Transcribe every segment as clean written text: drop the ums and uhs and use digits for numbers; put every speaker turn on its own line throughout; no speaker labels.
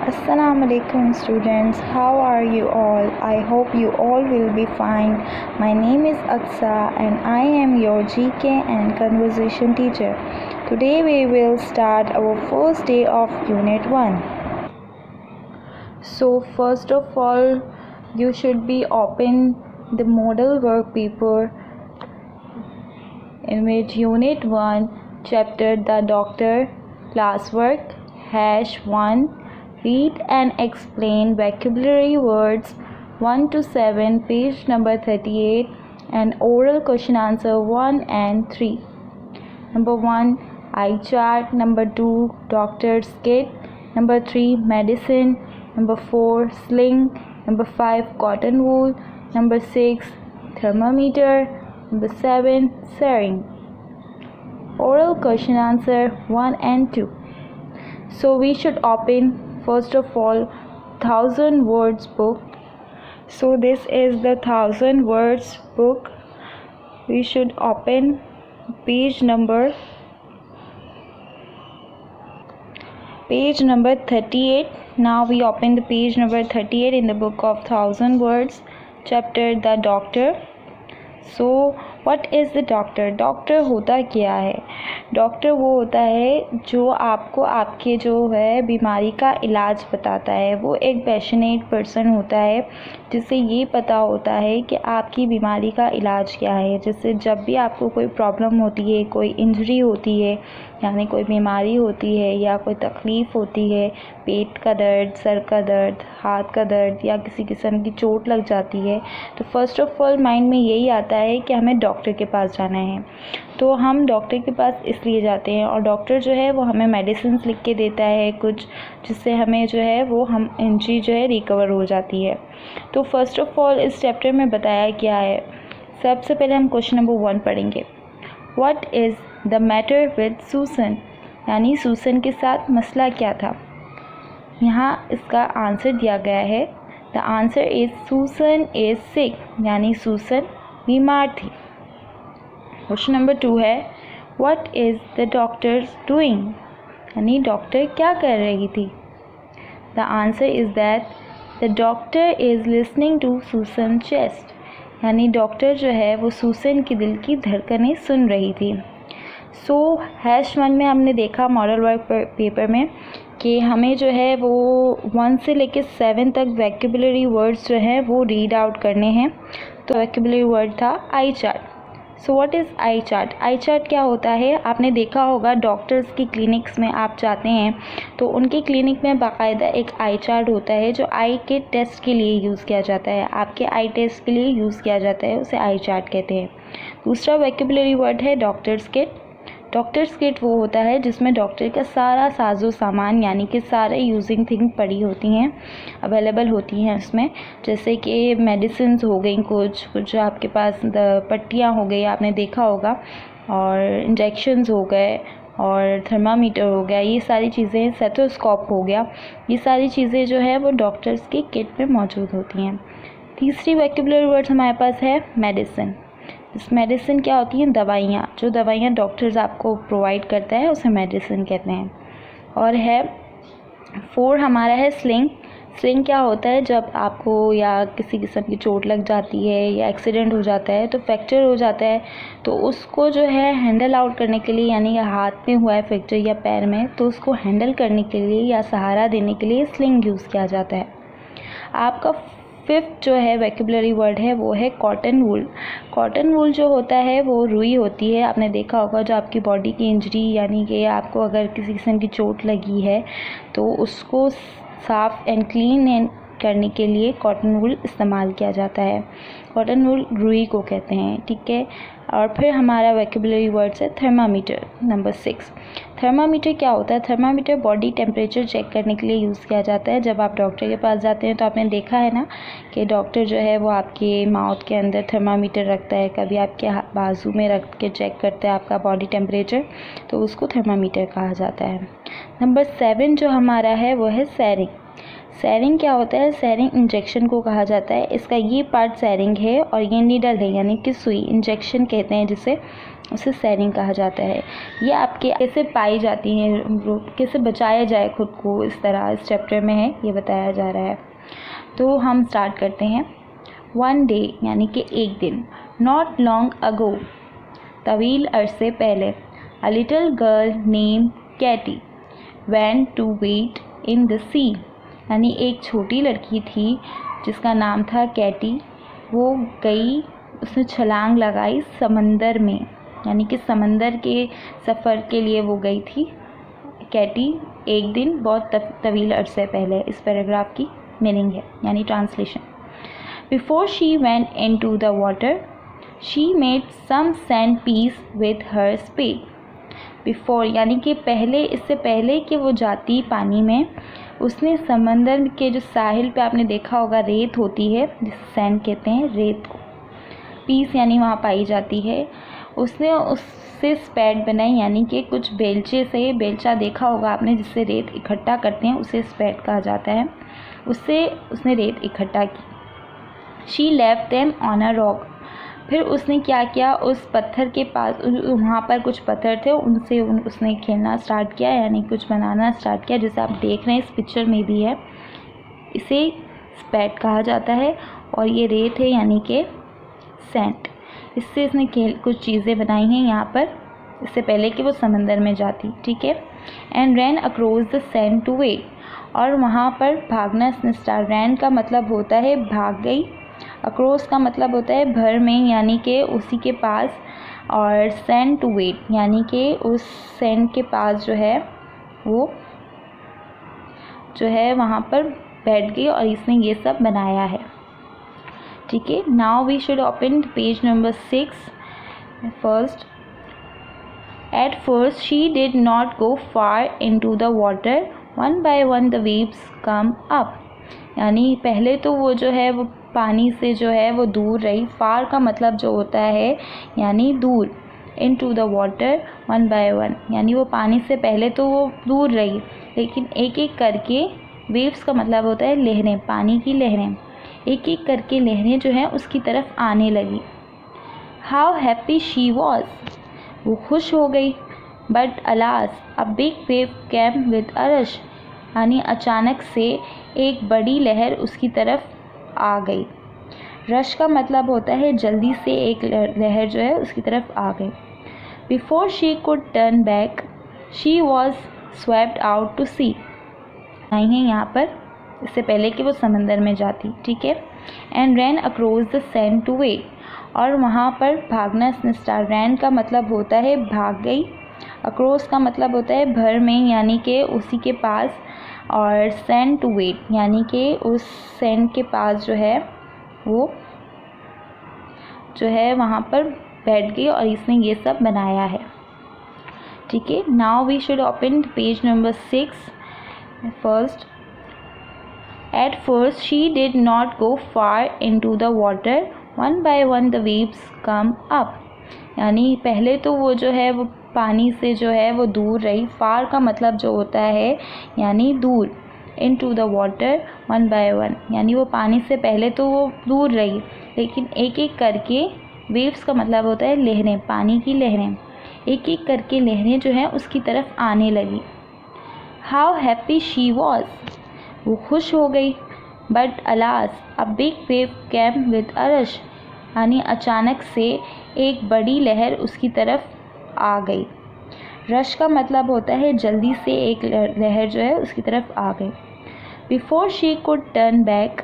Assalamu alaikum students, how are you all? I hope you all will be fine. My name is Aksa and I am your GK and conversation teacher. Today we will start our first day of Unit 1. So first of all, you should be open the model work paper in which Unit 1 chapter The Doctor classwork #1 read and explain vocabulary words 1 to 7 page number 38 and oral question answer 1 and 3. Number 1 eye chart, number 2 doctor's kit, number 3 medicine, number 4 sling, number 5 cotton wool, number 6 thermometer, number 7 syringe. Oral question answer 1 and 2. So we should open first of all 1000 words book. So this is the 1000 words book. We should open page number 38. Now we open the page number 38 in the book of 1000 words chapter The Doctor. So what is the doctor? Doctor होता क्या है? Doctor वो होता है जो आपको आपके जो है बीमारी का इलाज बताता है। वो एक पैशनेट पर्सन होता है जिससे ये पता होता है कि आपकी बीमारी का इलाज क्या है। जैसे जब भी आपको कोई प्रॉब्लम होती है, कोई इंजरी होती है, यानी कोई बीमारी होती है या कोई तकलीफ़ होती है, पेट का दर्द, सर का दर्द, हाथ का दर्द या किसी किस्म की चोट लग जाती है, तो फर्स्ट ऑफ ऑल माइंड में यही आता है कि हमें डॉक्टर के पास जाना है। तो हम डॉक्टर के पास इसलिए जाते हैं और डॉक्टर जो है वो हमें मेडिसिन लिख के देता है कुछ, जिससे हमें जो है वो हम इंजरी जो है रिकवर हो जाती है। तो फर्स्ट ऑफ ऑल इस चैप्टर में बताया क्या है। सबसे पहले हम क्वेश्चन नंबर 1 पढ़ेंगे। What is the matter with Susan? यानी सूसन के साथ मसला क्या था। यहाँ इसका आंसर दिया गया है। The answer is Susan is sick, यानी सूसन बीमार थी। क्वेश्चन नंबर 2 है what is the doctor doing? यानी डॉक्टर क्या कर रही थी। The answer is that the doctor is listening to Susan chest, यानी डॉक्टर जो है वो सूसन की दिल की धड़कनें सुन रही थी। सो #1 में हमने देखा मॉडल वर्क पेपर में कि हमें जो है वो 1 से लेकर 7 तक वोकैबुलरी वर्ड्स जो हैं वो रीड आउट करने हैं। तो वोकैबुलरी वर्ड था eye chart. So what is eye chart? Eye chart क्या होता है? आपने देखा होगा डॉक्टर्स की क्लिनिक्स में आप जाते हैं तो उनकी क्लिनिक में बाकायदा एक आई चार्ट होता है जो आई के टेस्ट के लिए यूज़ किया जाता है, आपके आई टेस्ट के लिए यूज़ किया जाता है, उसे आई चार्ट कहते हैं। दूसरा वोकैबुलरी वर्ड है डॉक्टर्स किट। डॉक्टर्स किट वो होता है जिसमें डॉक्टर का सारा साजो सामान यानी कि सारे यूजिंग थिंग पड़ी होती हैं, अवेलेबल होती हैं उसमें। जैसे कि मेडिसिन्स हो गई, कुछ आपके पास पट्टियाँ हो गई, आपने देखा होगा, और इंजेक्शन्स हो गए, और थर्मामीटर हो गया, ये सारी चीज़ें, स्टेथोस्कोप हो गया, ये सारी चीज़ें जो है वो डॉक्टर्स की किट में मौजूद होती हैं। तीसरी वोकैबुलरी वर्ड हमारे पास है मेडिसिन। इस मेडिसिन क्या होती हैं? दवाइयाँ। जो दवाइयाँ डॉक्टर्स आपको प्रोवाइड करता है उसे मेडिसिन कहते हैं। और है 4 हमारा है स्लिंग। स्लिंग क्या होता है? जब आपको या किसी किस्म की चोट लग जाती है या एक्सीडेंट हो जाता है, तो फ्रैक्चर हो जाता है, तो उसको जो है हैंडल आउट करने के लिए, यानी हाथ में हुआ है फ्रैक्चर या पैर में, तो उसको हैंडल करने के लिए या सहारा देने के लिए स्लिंग यूज़ किया जाता है। आपका 5th जो है वोकैबुलरी वर्ड है वो है कॉटन वूल। कॉटन वूल जो होता है वो रुई होती है। आपने देखा होगा जो आपकी बॉडी की इंजरी, यानी कि आपको अगर किसी किस्म की चोट लगी है तो उसको साफ़ एंड क्लीन करने के लिए कॉटन वूल इस्तेमाल किया जाता है। कॉटन वूल रुई को कहते हैं, ठीक है। और फिर हमारा वोकैबुलरी वर्ड्स है थर्मामीटर, नंबर 6। थर्मामीटर क्या होता है? थर्मामीटर बॉडी टेम्परेचर चेक करने के लिए यूज़ किया जाता है। जब आप डॉक्टर के पास जाते हैं तो आपने देखा है ना कि डॉक्टर जो है वो आपके माउथ के अंदर थर्मामीटर रखता है, कभी आपके बाजू में रख के चेक करता है आपका बॉडी टेम्परेचर, तो उसको थर्मामीटर कहा जाता है। नंबर 7 जो हमारा है वो है सैरिंग। सैरिंग क्या होता है? सैरिंग इंजेक्शन को कहा जाता है। इसका ये पार्ट सैरिंग है और ये नीडल है, यानी कि सुई, इंजेक्शन कहते हैं जिसे, उसे सैरिंग कहा जाता है। ये आपके कैसे पाई जाती हैं, कैसे बचाया जाए खुद को, इस तरह इस चैप्टर में है ये बताया जा रहा है। तो हम स्टार्ट करते हैं। वन डे यानी कि एक दिन, नॉट लॉन्ग अगो तवील अरसे पहले, a little girl name Katie went to wade in the sea, यानी एक छोटी लड़की थी जिसका नाम था कैटी, वो गई, उसने छलांग लगाई समंदर में, यानी कि समंदर के सफ़र के लिए वो गई थी कैटी एक दिन, बहुत तवील अरसे पहले। इस पैराग्राफ की मीनिंग है, यानी translation. Before she went into the water she made some sand piece with her spade. Before यानी कि पहले, इससे पहले कि वो जाती पानी में, उसने समंदर के जो साहिल पे आपने देखा होगा रेत होती है, जिसे सैंड कहते हैं, रेत को पीस यानी वहाँ पाई जाती है, उसने उससे स्पैड बनाई, यानी कि कुछ बेलचे से, बेलचा देखा होगा आपने जिससे रेत इकट्ठा करते हैं, उसे स्पैड कहा जाता है, उससे उसने रेत इकट्ठा की। She left them on a rock, फिर उसने क्या किया, उस पत्थर के पास, वहाँ पर कुछ पत्थर थे, उनसे उसने खेलना स्टार्ट किया, यानी कुछ बनाना स्टार्ट किया, जैसे आप देख रहे हैं इस पिक्चर में भी है। इसे स्पैड कहा जाता है और ये रेत है, यानी कि सैंड। इससे इसने कुछ चीज़ें बनाई हैं यहाँ पर, इससे पहले कि वो समंदर में जाती, ठीक है। And ran across the sand to wet, और वहाँ पर भागना इसने स्टार्ट। रैन का मतलब होता है भाग गई, अक्रॉस का मतलब होता है भर में, यानी कि उसी के पास, और सैंड टू वेट यानी कि उस सैंड के पास जो है वो जो है वहाँ पर बैठ गई और इसने ये सब बनाया है, ठीक है। Now we should open page number 6 first. At first she did not go far into the water, one by one the waves come up, यानी पहले तो वो जो है वो पानी से जो है वो दूर रही। फार का मतलब जो होता है यानी दूर, into the water one by one, यानी वो पानी से पहले तो वो दूर रही, लेकिन एक एक करके, वेव्स का मतलब होता है लहरें, पानी की लहरें, एक एक करके लहरें जो हैं उसकी तरफ आने लगी। हाउ हैप्पी शी वॉज, वो खुश हो गई। But alas a big wave came with a rush, यानी अचानक से एक बड़ी लहर उसकी तरफ आ गई। रश का मतलब होता है जल्दी से, एक लहर जो है उसकी तरफ आ गई। Before she could turn back she was swept out to sea, आई हैं यहाँ पर, इससे पहले कि वो समंदर में जाती, ठीक है। And ran across the sand to wet, और वहाँ पर भागना इसने स्टार्ट। रैन का मतलब होता है भाग गई, अक्रॉस का मतलब होता है भर में, यानी कि उसी के पास, और सैंड टू वेट यानी कि उस सैंड के पास जो है वो जो है वहाँ पर बैठ गई और इसने ये सब बनाया है, ठीक है। Now we should open page number 6 first. At first she did not go far into the water, one by one the waves come up, यानी पहले तो वो जो है वो पानी से जो है वो दूर रही। फार का मतलब जो होता है यानी दूर, into the water one by one, यानी वो पानी से पहले तो वो दूर रही, लेकिन एक एक करके, वेव्स का मतलब होता है लहरें, पानी की लहरें, एक एक करके लहरें जो हैं उसकी तरफ आने लगी। हाउ हैप्पी शी वॉज, वो खुश हो गई। But alas a big wave came with a rush, यानी अचानक से एक बड़ी लहर उसकी तरफ आ गई। रश का मतलब होता है जल्दी से, एक लहर जो है उसकी तरफ आ गई। Before she could turn back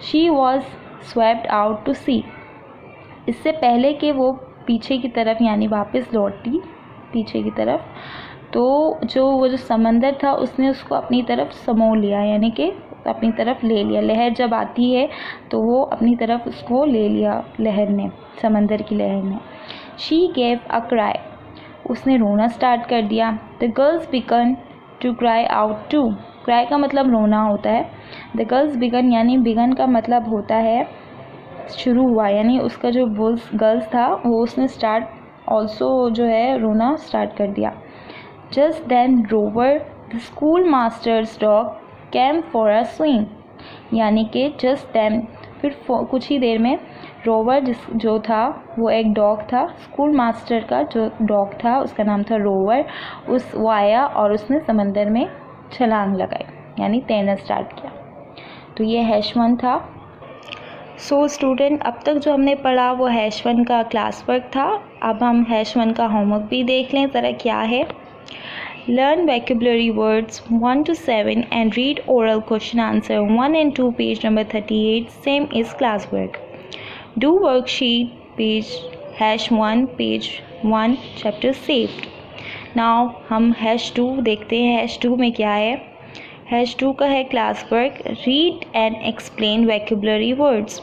she was swept out to sea, इससे पहले कि वो पीछे की तरफ यानी वापस लौटी पीछे की तरफ, तो जो समंदर था उसने उसको अपनी तरफ समो लिया, यानी कि अपनी तरफ ले लिया। लहर जब आती है तो वो अपनी तरफ उसको ले लिया लहर ने, समंदर की लहर ने। शी गेव अ क्राई, उसने रोना स्टार्ट कर दिया। The girls began to cry out too, cry का मतलब रोना होता है। द गर्ल्स बिगन यानी बिगन का मतलब होता है शुरू हुआ, यानी उसका जो गर्ल्स था वो उसने स्टार्ट ऑल्सो जो है रोना स्टार्ट कर दिया। Just then Rover the school master's dog came for a swim, यानी कि जस्ट देन। फिर कुछ ही देर में रोवर जो था वो एक डॉग था, स्कूल मास्टर का जो डॉग था उसका नाम था रोवर, वो आया और उसने समंदर में छलांग लगाई, यानी तैरना स्टार्ट किया। तो ये हैश 1 था। सो स्टूडेंट, अब तक जो हमने पढ़ा वो हैश 1 का क्लास वर्क था। अब हम हैश 1 का होमवर्क भी देख लें ज़रा क्या है। Learn vocabulary words 1 to 7 and read oral question answer 1 and 2 page number 38, same is classwork. Do worksheet page #1 page 1 chapter saved. Now हम #2 देखते हैं। #2 में क्या है? #2 का है classwork, read and explain vocabulary words.